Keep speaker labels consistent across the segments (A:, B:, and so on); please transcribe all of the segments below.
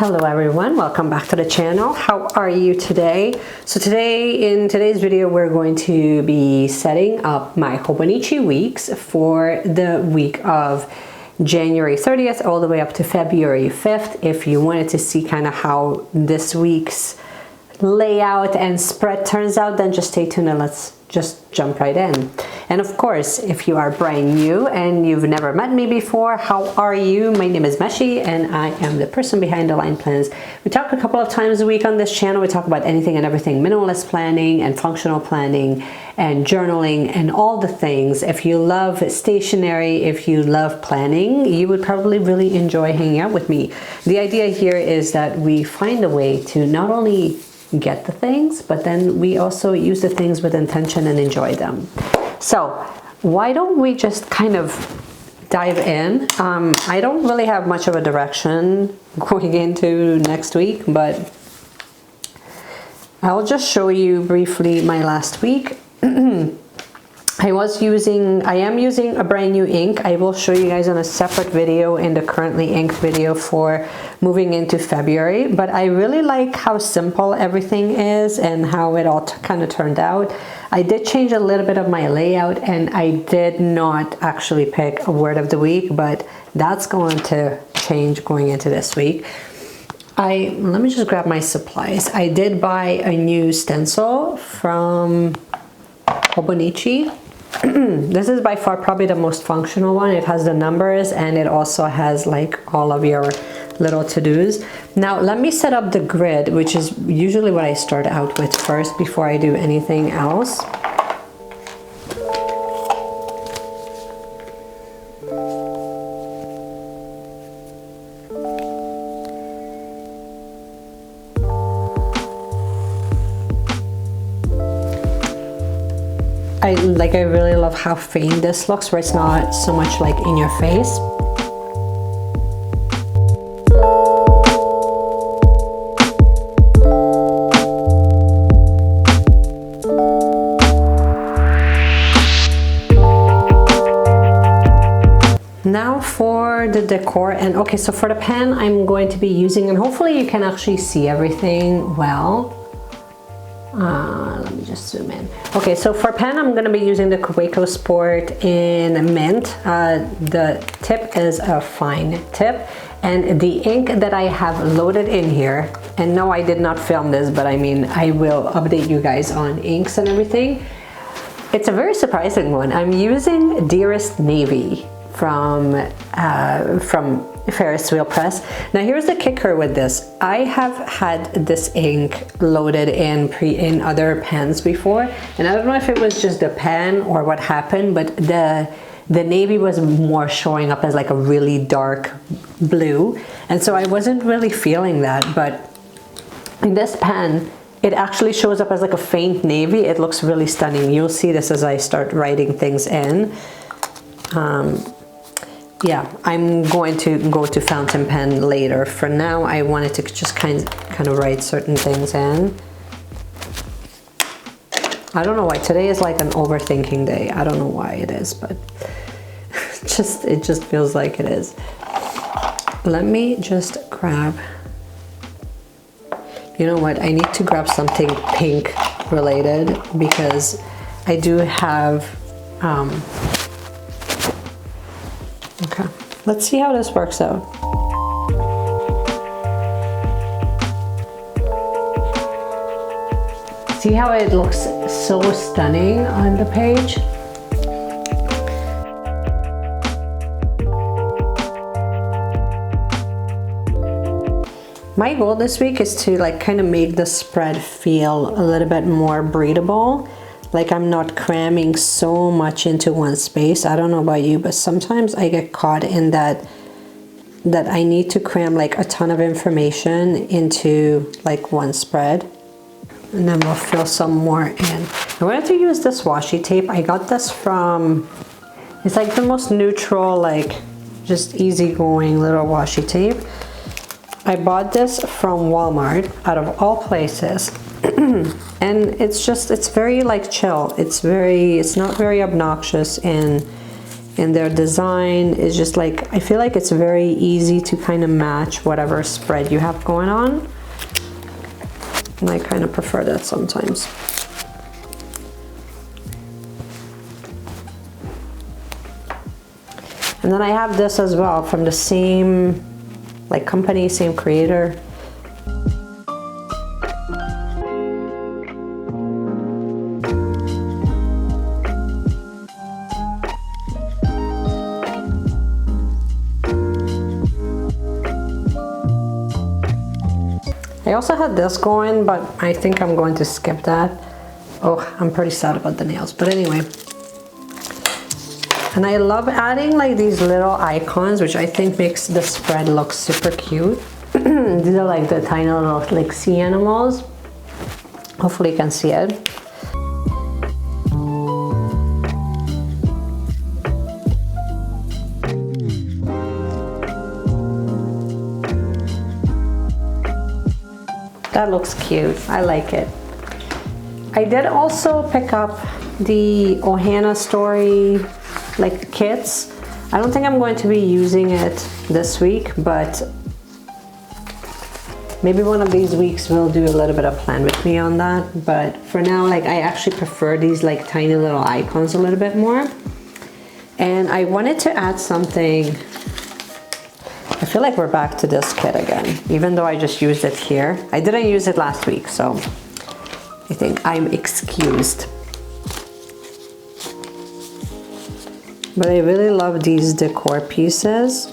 A: Hello everyone, welcome back to the channel. How are you today? So in today's video we're going to be setting up my Hobonichi weeks for the week of January 30th all the way up to February 5th. If you wanted to see kind of how this week's layout and spread turns out, then just stay tuned and let's just jump right in. And of course, if you are brand new and you've never met me before, how are you? My name is Meshi and I am the person behind the line plans. We talk a couple of times a week on this channel. We talk about anything and everything, minimalist planning and functional planning and journaling and all the things. If you love stationery, if you love planning, you would probably really enjoy hanging out with me. The idea here is that we find a way to not only get the things, but then we also use the things with intention and enjoy them. So why don't we just kind of dive in? I don't really have much of a direction going into next week, but I'll just show you briefly my last week. I am using a brand new ink. I will show you guys in a separate video in the currently inked video for moving into February, but I really like how simple everything is and how it all kind of turned out. I did change a little bit of my layout and I did not actually pick a word of the week, but that's going to change going into this week. Let me just grab my supplies. I did buy a new stencil from Hobonichi. This is by far probably the most functional one. It has the numbers and it also has like all of your little to-dos. Now let me set up the grid, which is usually what I start out with first before I do anything else. I really love how faint this looks, where it's not so much like in your face. Now for the decor, and okay, so for the pen I'm going to be using, and hopefully you can actually see everything well. Let me just zoom in. Okay, so for pen, I'm going to be using the Kaweco Sport in Mint. The tip is a fine tip, and the ink that I have loaded in here, and no, I did not film this, but I mean, I will update you guys on inks and everything. It's a very surprising one. I'm using Dearest Navy from Ferris Wheel Press. Now here's the kicker with this. I have had this ink loaded in other pens before, and I don't know if it was just the pen or what happened, but the navy was more showing up as like a really dark blue, and so I wasn't really feeling that. But in this pen, it actually shows up as like a faint navy. It looks really stunning. You'll see this as I start writing things in. Yeah, I'm going to go to fountain pen later. For now, I wanted to just kind of write certain things in. I don't know why. Today is like an overthinking day. I don't know why it is, but it just feels like it is. Let me just grab, you know what? I need to grab something pink related because I do have, okay, let's see how this works out. See how it looks so stunning on the page? My goal this week is to like kind of make the spread feel a little bit more breathable. Like I'm not cramming so much into one space. I don't know about you, but sometimes I get caught in that I need to cram like a ton of information into like one spread. And then we'll fill some more in. I wanted to use this washi tape. I got this from, it's like the most neutral, like just easygoing little washi tape. I bought this from Walmart out of all places. And it's very like chill. It's not very obnoxious in and their design is just like, I feel like it's very easy to kind of match whatever spread you have going on. And I kind of prefer that sometimes. And then I have this as well from the same like company, same creator. I also had this going, but I think I'm going to skip that. Oh, I'm pretty sad about the nails, but anyway. And I love adding like these little icons, which I think makes the spread look super cute. These are like the tiny little like sea animals. Hopefully you can see it. That looks cute. I like it. I did also pick up the Ohana Story like kits. I don't think I'm going to be using it this week, but maybe one of these weeks we'll do a little bit of plan with me on that. But for now, like I actually prefer these like tiny little icons a little bit more. And I wanted to add something. I feel like we're back to this kit again, even though I just used it here. I didn't use it last week, so I think I'm excused. But I really love these decor pieces.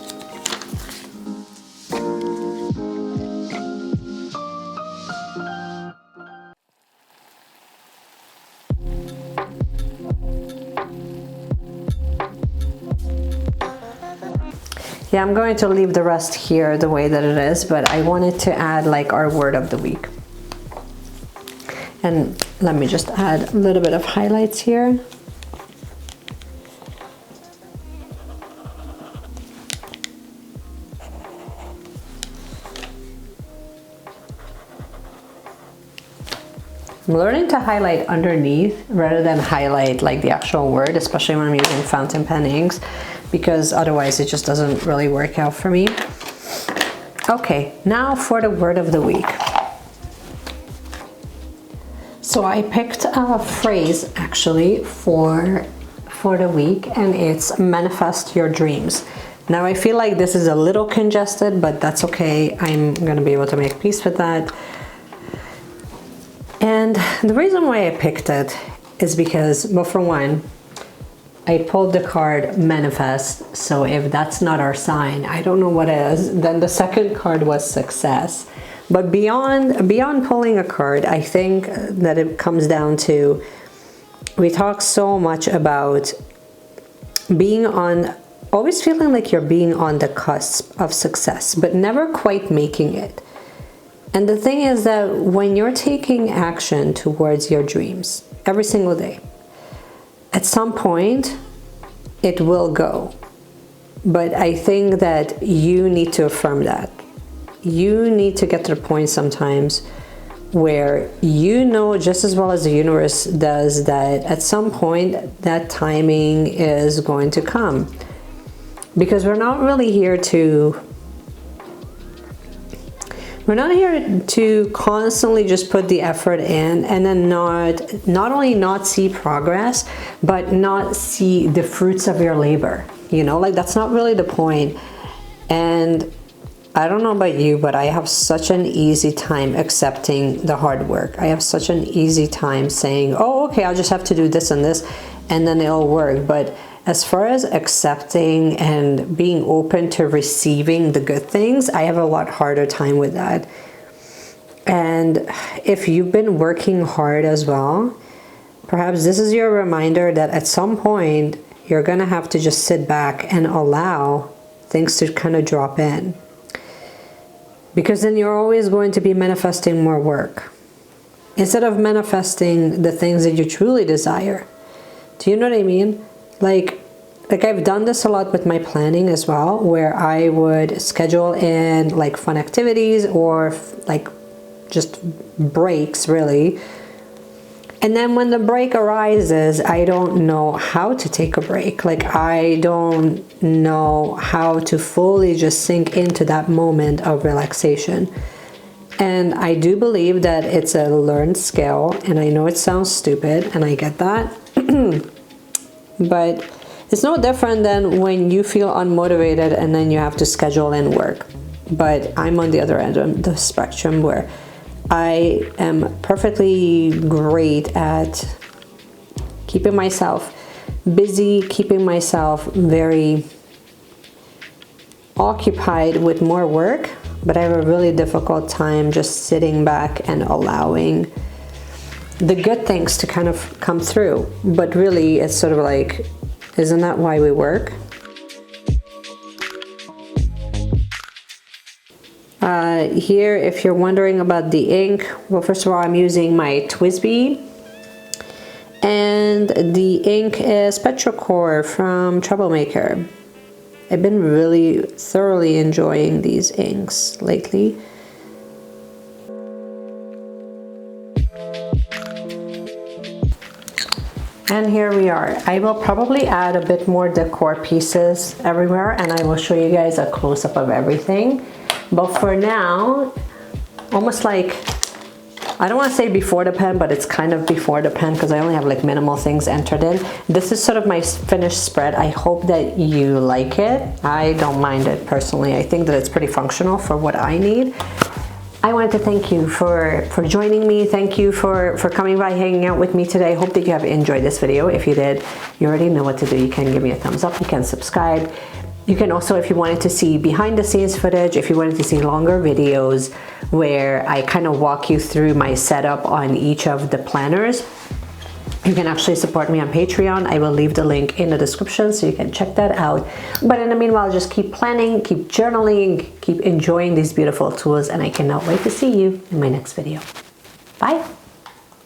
A: Yeah, I'm going to leave the rest here the way that it is, but I wanted to add like our word of the week. And let me just add a little bit of highlights here. I'm learning to highlight underneath rather than highlight like the actual word, especially when I'm using fountain pen inks, because otherwise it just doesn't really work out for me. Okay, now for the word of the week. So I picked a phrase actually for the week, and it's manifest your dreams. Now I feel like this is a little congested, but that's okay. I'm gonna be able to make peace with that. And the reason why I picked it is because, well, for one, I pulled the card manifest, so if that's not our sign, I don't know what is. Then the second card was success. But beyond pulling a card, I think that it comes down to, we talk so much about always feeling like you're being on the cusp of success, but never quite making it. And the thing is that when you're taking action towards your dreams every single day, at some point it will go. But I think that you need to affirm that. You need to get to the point sometimes where you know just as well as the universe does that at some point that timing is going to come. Because we're not really here to constantly just put the effort in and then not only not see progress, but not see the fruits of your labor. You know, like that's not really the point. And I don't know about you, but I have such an easy time accepting the hard work. I have such an easy time saying, oh, okay, I'll just have to do this and this, and then it'll work. But as far as accepting and being open to receiving the good things, I have a lot harder time with that. And if you've been working hard as well, perhaps this is your reminder that at some point you're gonna have to just sit back and allow things to kind of drop in. Because then you're always going to be manifesting more work instead of manifesting the things that you truly desire. Do you know what I mean? Like I've done this a lot with my planning as well, where I would schedule in like fun activities or like just breaks really. And then when the break arises, I don't know how to take a break. Like, I don't know how to fully just sink into that moment of relaxation. And I do believe that it's a learned skill, and I know it sounds stupid, and I get that. But it's no different than when you feel unmotivated and then you have to schedule in work. But I'm on the other end of the spectrum where I am perfectly great at keeping myself busy, keeping myself very occupied with more work, but I have a really difficult time just sitting back and allowing the good things to kind of come through. But really, it's sort of like, isn't that why we work? Here, if you're wondering about the ink, well, first of all, I'm using my TWSBI, and the ink is Petrichor from Troublemaker. I've been really thoroughly enjoying these inks lately. And here we are. I will probably add a bit more decor pieces everywhere, and I will show you guys a close-up of everything. But for now, almost like, I don't want to say before the pen, but it's kind of before the pen because I only have like minimal things entered in. This is sort of my finished spread. I hope that you like it. I don't mind it personally. I think that it's pretty functional for what I need. I wanted to thank you for joining me. Thank you for coming by, hanging out with me today. I hope that you have enjoyed this video. If you did, you already know what to do. You can give me a thumbs up. You can subscribe. You can also, if you wanted to see behind the scenes footage, if you wanted to see longer videos where I kind of walk you through my setup on each of the planners, you can actually support me on Patreon. I will leave the link in the description so you can check that out. But in the meanwhile, just keep planning, keep journaling, keep enjoying these beautiful tools, and I cannot wait to see you in my next video. Bye.